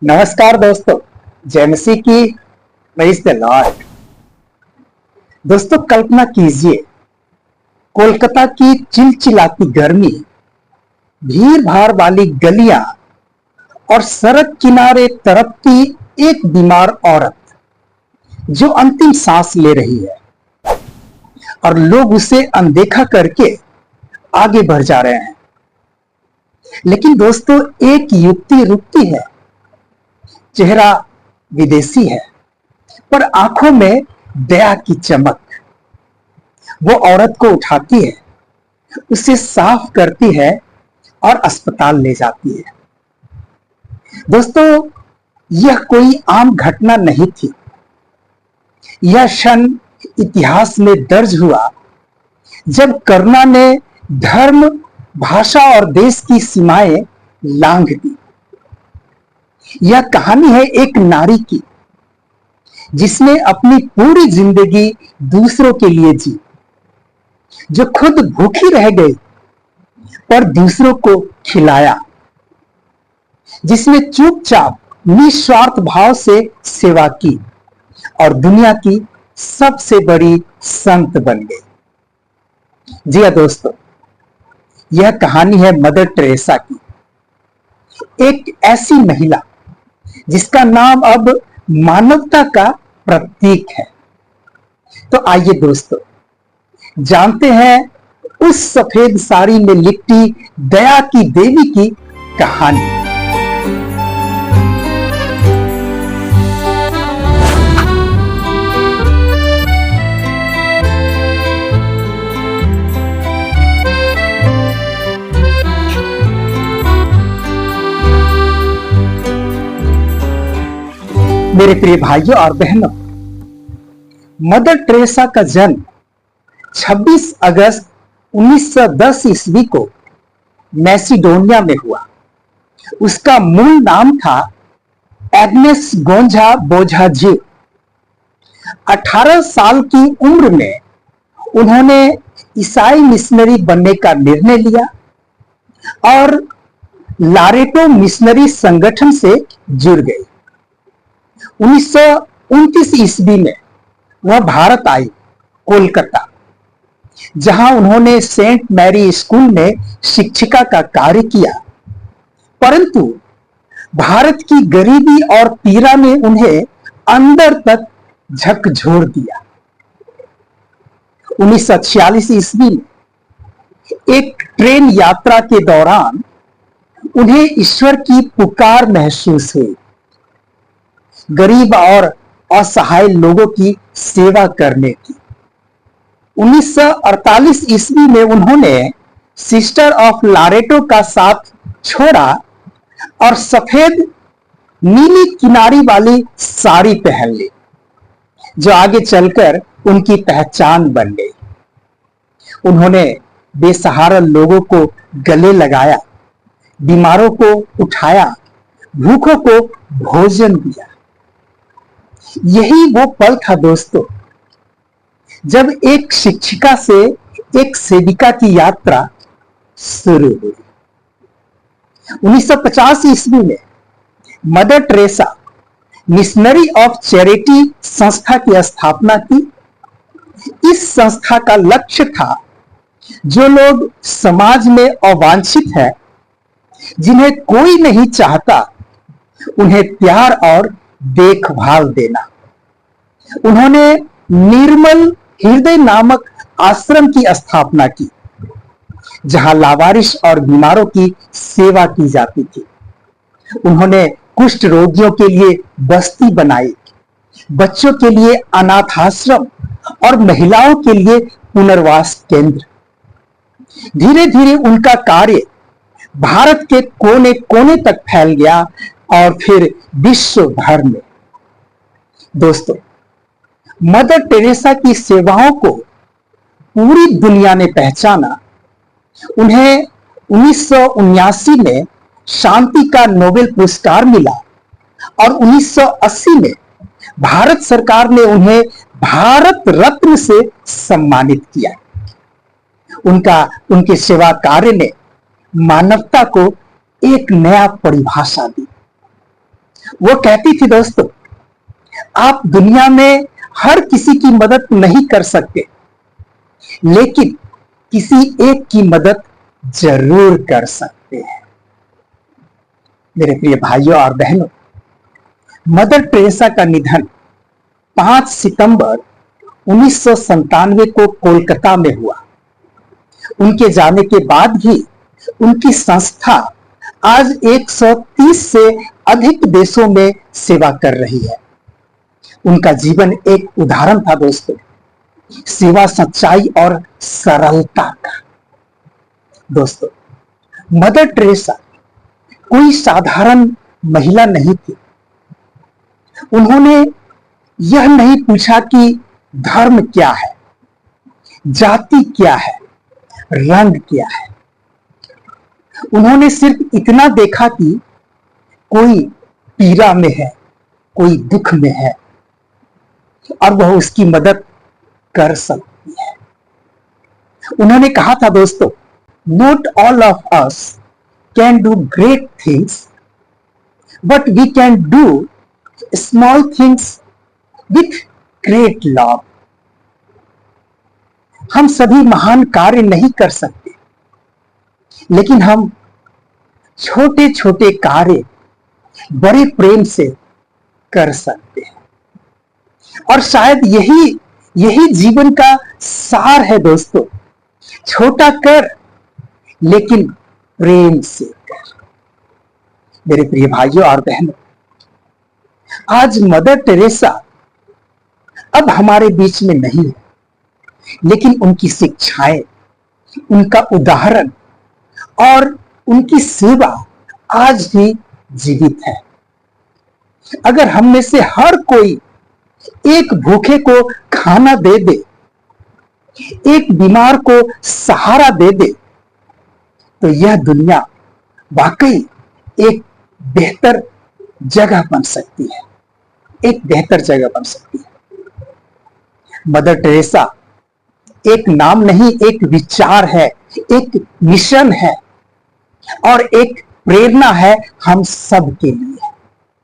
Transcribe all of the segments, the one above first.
नमस्कार दोस्तों, जय मसीह की। Praise the Lord. दोस्तों, कल्पना कीजिए कोलकाता की चिलचिलाती गर्मी, भीड़ भाड़ वाली गलियां और सड़क किनारे तड़पती एक बीमार औरत जो अंतिम सांस ले रही है और लोग उसे अनदेखा करके आगे बढ़ जा रहे हैं। लेकिन दोस्तों, एक युवती रुकती है। चेहरा विदेशी है पर आंखों में दया की चमक। वो औरत को उठाती है, उसे साफ करती है और अस्पताल ले जाती है। दोस्तों, यह कोई आम घटना नहीं थी। यह क्षण इतिहास में दर्ज हुआ जब करुणा ने धर्म, भाषा और देश की सीमाएं लांघ दी। यह कहानी है एक नारी की जिसने अपनी पूरी जिंदगी दूसरों के लिए जी, जो खुद भूखी रह गई पर दूसरों को खिलाया, जिसने चुपचाप निस्वार्थ भाव से सेवा की और दुनिया की सबसे बड़ी संत बन गई। जी हाँ दोस्तों, यह कहानी है मदर टेरेसा की, एक ऐसी महिला जिसका नाम अब मानवता का प्रतीक है। तो आइए दोस्तों, जानते हैं उस सफेद साड़ी में लिपटी दया की देवी की कहानी। मेरे प्रिय भाइयों और बहनों, मदर टेरेसा का जन्म 26 अगस्त 1910 ईस्वी को मैसिडोनिया में हुआ। उसका मूल नाम था एग्नेस गोंजा बोझाजियो। 18 साल की उम्र में उन्होंने ईसाई मिशनरी बनने का निर्णय लिया और लारेटो मिशनरी संगठन से जुड़ गई। 1929 ईस्वी में वह भारत आई, कोलकाता, जहां उन्होंने सेंट मैरी स्कूल में शिक्षिका का कार्य किया। परंतु भारत की गरीबी और पीड़ा ने उन्हें अंदर तक झकझोर दिया। 1946 ईस्वी में एक ट्रेन यात्रा के दौरान उन्हें ईश्वर की पुकार महसूस हुई। गरीब और असहाय लोगों की सेवा करने की। 1948 ईस्वी में उन्होंने सिस्टर ऑफ लारेटो का साथ छोड़ा और सफेद नीली किनारी वाली साड़ी पहन ली, जो आगे चलकर उनकी पहचान बन गई। उन्होंने बेसहारा लोगों को गले लगाया, बीमारों को उठाया, भूखों को भोजन दिया। यही वो पल था दोस्तों, जब एक शिक्षिका से एक सेविका की यात्रा शुरू हुई। 1950 ईस्वी में mother Teresa missionary of charity संस्था की स्थापना की। इस संस्था का लक्ष्य था जो लोग समाज में अवांछित है, जिन्हें कोई नहीं चाहता, उन्हें प्यार और देखभाल देना। उन्होंने निर्मल हृदय नामक आश्रम की स्थापना की, जहां लावारिस और बीमारों की सेवा की जाती थी। उन्होंने कुष्ठ रोगियों के लिए बस्ती बनाई, बच्चों के लिए अनाथ आश्रम और महिलाओं के लिए पुनर्वास केंद्र। धीरे धीरे उनका कार्य भारत के कोने कोने तक फैल गया और फिर विश्व भर में। दोस्तों, मदर टेरेसा की सेवाओं को पूरी दुनिया ने पहचाना। उन्हें 1979 में शांति का नोबेल पुरस्कार मिला और 1980 में भारत सरकार ने उन्हें भारत रत्न से सम्मानित किया। उनके सेवा कार्य ने मानवता को एक नया परिभाषा दी। वो कहती थी दोस्तों, आप दुनिया में हर किसी की मदद नहीं कर सकते, लेकिन किसी एक की मदद जरूर कर सकते हैं। मेरे प्रिय भाइयों और बहनों, मदर टेरेसा का निधन 5 सितंबर 1997 को कोलकाता में हुआ। उनके जाने के बाद भी उनकी संस्था आज 130 से अधिक देशों में सेवा कर रही है। उनका जीवन एक उदाहरण था दोस्तों, सेवा, सच्चाई और सरलता का। दोस्तों, मदर टेरेसा कोई साधारण महिला नहीं थी। उन्होंने यह नहीं पूछा कि धर्म क्या है, जाति क्या है, रंग क्या है। उन्होंने सिर्फ इतना देखा कि कोई पीड़ा में है, कोई दुख में है और वह उसकी मदद कर सकती है। उन्होंने कहा था दोस्तों, not all of us can do great things, but we can do small things with great love. हम सभी महान कार्य नहीं कर सकते, लेकिन हम छोटे छोटे कार्य बड़े प्रेम से कर सकते हैं। और शायद यही जीवन का सार है दोस्तों, छोटा कर लेकिन प्रेम से कर। मेरे प्रिय भाइयों और बहनों, आज मदर टेरेसा अब हमारे बीच में नहीं है, लेकिन उनकी शिक्षाएं, उनका उदाहरण और उनकी सेवा आज भी जीवित है। अगर हम में से हर कोई एक भूखे को खाना दे दे, एक बीमार को सहारा दे दे, तो यह दुनिया वाकई एक बेहतर जगह बन सकती है, एक बेहतर जगह बन सकती है। मदर टेरेसा एक नाम नहीं, एक विचार है, एक मिशन है और एक प्रेरणा है हम सब के लिए,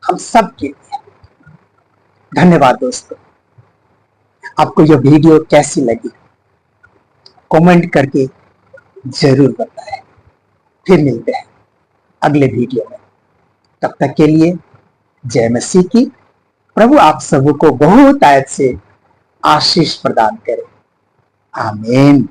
हम सब के लिए। धन्यवाद दोस्तों। आपको यह वीडियो कैसी लगी कमेंट करके जरूर बताएं। फिर मिलते हैं अगले वीडियो में। तब तक के लिए जय मसीह की। प्रभु आप सबको बहुत आयत से आशीष प्रदान करे। आमीन।